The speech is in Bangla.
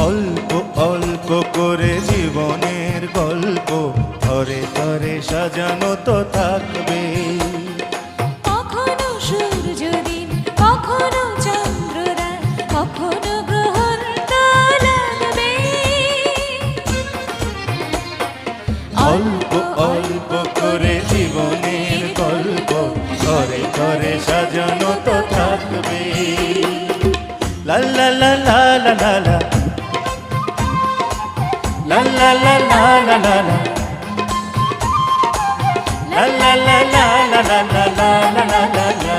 অল্প অল্প করে জীবনের গল্প ঘরে ঘরে সাজানো তো থাকবে। কখনো সূর্যদিন, কখনো চন্দ্ররাত, কখনো গ্রহণটা লাগবে। অল্প অল্প করে জীবনের গল্প ঘরে ঘরে সাজানো তো থাকবে। লা লা লা লা লা লা লা লা লা লা লা লা লা লা la la la la la la la la la la